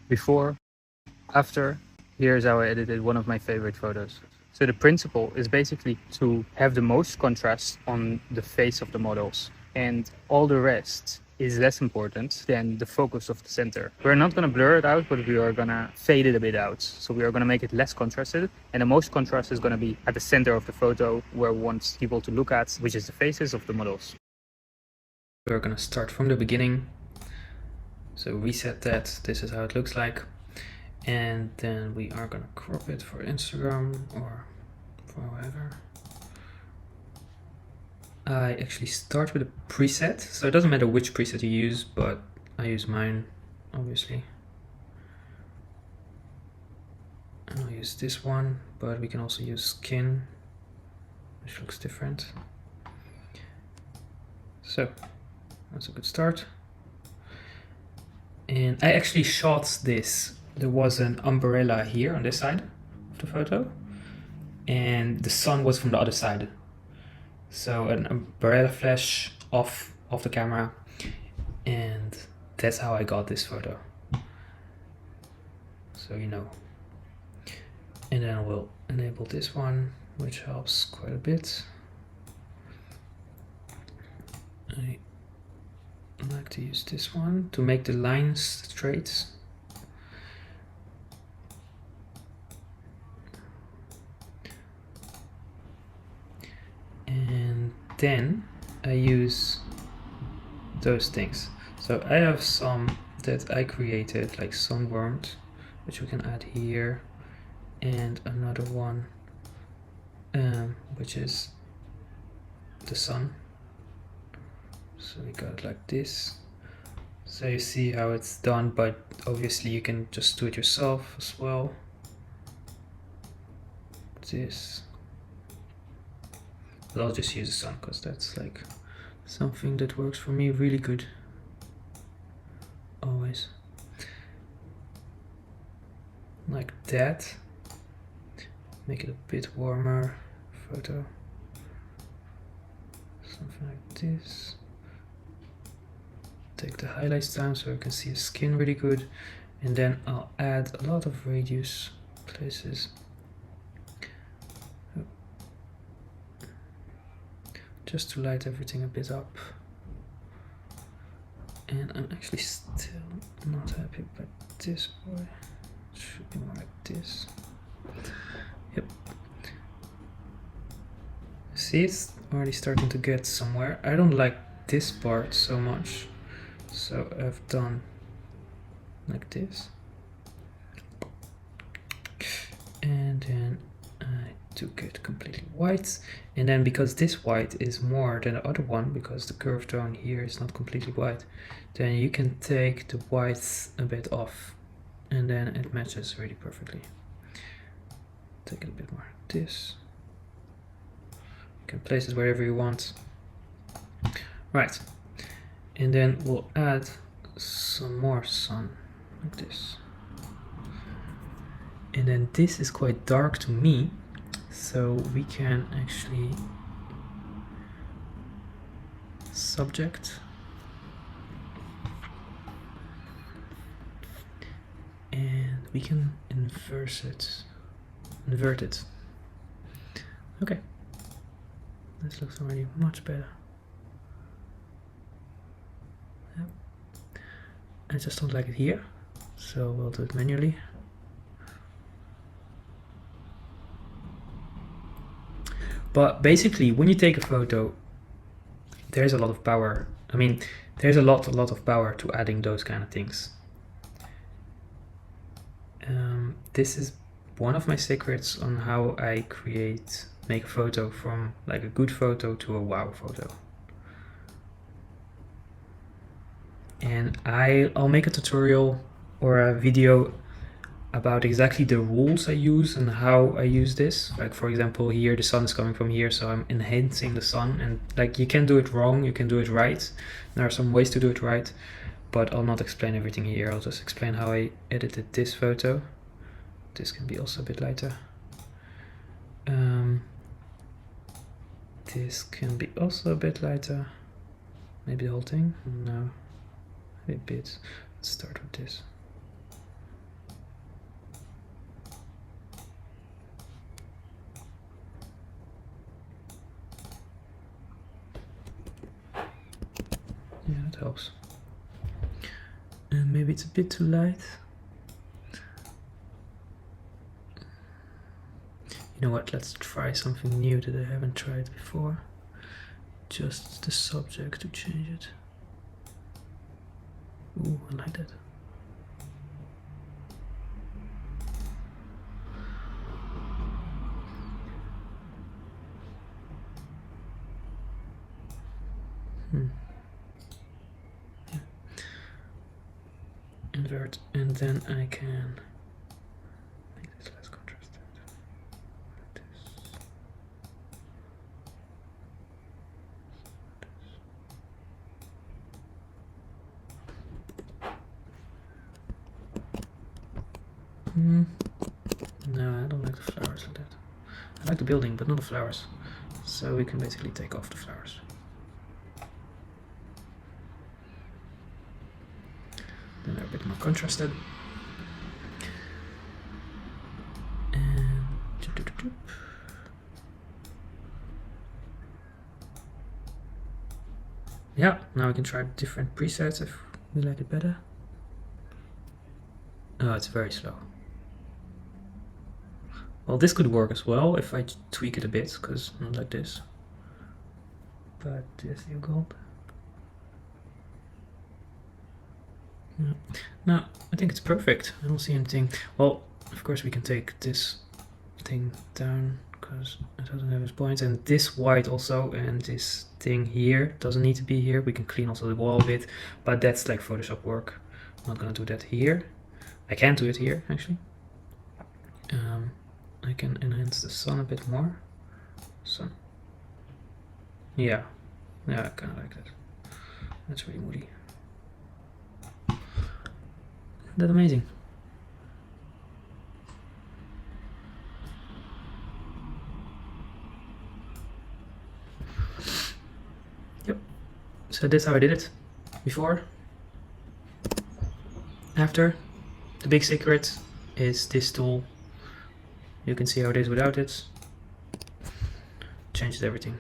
before, after. Here's how I edited one of my favorite photos. So the principle is basically to have the most contrast on the face of the models, and all the rest is less important than the focus of the center. We're not going to blur it out, but we are going to fade it a bit out. So we are going to make it less contrasted, and the most contrast is going to be at the center of the photo where we want people to look at, which is the faces of the models. We're going to start from the beginning. So reset that. This is how it looks like. And then we are going to crop it for Instagram or for whatever. I actually start with a preset, so it doesn't matter which preset you use, but I use mine, obviously. And I'll use this one, but we can also use skin, which looks different. So that's a good start. And I actually shot this. There was an umbrella here on this side of the photo, and the sun was from the other side. So an umbrella flash off the camera, and that's how I got this photo. So you know. And then we'll enable this one, which helps quite a bit. I like to use this one to make the lines straight. And then I use those things. So I have some that I created, like sunburned, which we can add here, and another one which is the sun. So we got it like this. So you see how it's done, but obviously you can just do it yourself as well. This, but I'll just use the sun because that's like something that works for me really good. Always. Like that. Make it a bit warmer photo. Something like this. Take the highlights down so I can see the skin really good. And then I'll add a lot of radius places. Just to light everything a bit up. And I'm actually still not happy about this boy. It should be more like this. Yep. See, it's already starting to get somewhere. I don't like this part so much. So I've done like this. And then I took it completely white. And then because this white is more than the other one, because the curve tone here is not completely white, then you can take the white a bit off. And then it matches really perfectly. Take it a bit more like this. You can place it wherever you want. Right. And then we'll add some more sun, like this. And then this is quite dark to me, so we can actually subject and we can invert it. Okay, this looks already much better. Yep. I just don't like it here, so we'll do it manually. But basically, when you take a photo, there's a lot of power. I mean, there's a lot of power to adding those kind of things. This is one of my secrets on how I make a photo from like a good photo to a wow photo. And I'll make a tutorial or a video about exactly the rules I use and how I use this. Like for example, here the sun is coming from here, so I'm enhancing the sun, and like you can do it wrong, you can do it right. There are some ways to do it right, but I'll not explain everything here. I'll just explain how I edited this photo. This can be also a bit lighter. This can be also a bit lighter. Maybe the whole thing? No, maybe a bit. Let's start with this. helps. And maybe it's a bit too light. You know what, let's try something new that I haven't tried before. Just the subject to change it. Ooh, I like that. Yeah. Invert, and then I can make this less contrasted. Like this. No, I don't like the flowers like that. I like the building, but not the flowers. So we can basically take off the flowers. Then they're a bit more contrasted. And yeah, now we can try different presets if we like it better. Oh, it's very slow. Well, this could work as well if I tweak it a bit, because not like this. But there's the gold. Yeah. No, I think it's perfect. I don't see anything. Well, of course we can take this thing down because it doesn't have its points, and this white also, and this thing here doesn't need to be here. We can clean also the wall a bit, but that's like Photoshop work. I'm not gonna do that here. I can do it here actually. I can enhance the sun a bit more. Sun. Yeah, I kind of like that. That's really moody. Isn't that amazing? Yep. So that's how I did it before. After, the big secret is this tool. You can see how it is without it. Changes everything.